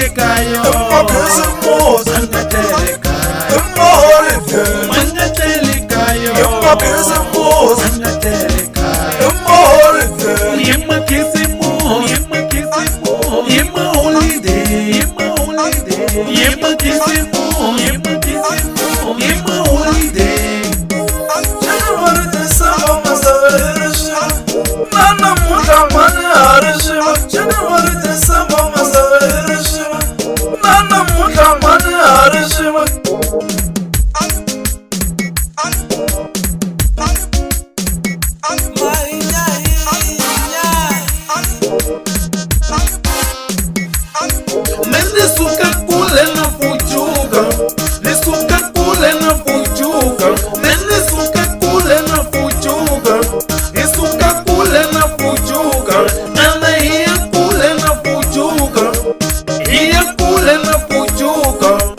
telekayo, Christmas, manga telekayo, Emma holiday, manga telekayo, Emma Christmas, manga telekayo, Emma holiday, yemma kisimu, yemma kisimu, yemma holiday, yemma holiday, yemma kisimu, yemma kisimu, yemma holiday. January, December, Masaverisha, Nana Muta Mani Arisha, January, December, Masaverisha, Nana Muta Mani Arisha. Nisuka kule na fujuka, nisuka kule na fujuka, nisuka kule na fujuka, nisuka kule na fujuka, nana iya kule na fujuka, iya kule na fujuka.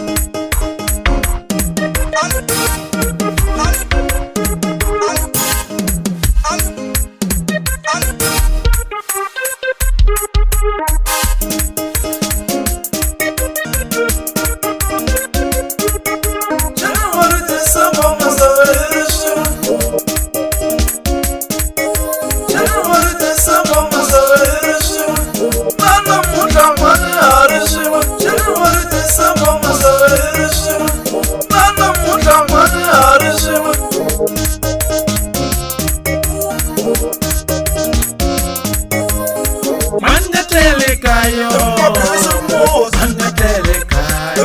Manga telekayo, manga telekayo,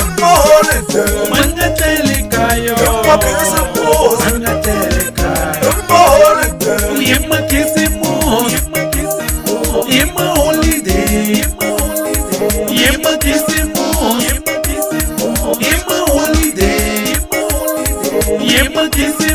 manga telekayo, manga telekayo, yemma kisimu, yemma kisimu, yemma holiday, yemma kisimu, yemma kisimu, yemma holiday, yemma kisimu.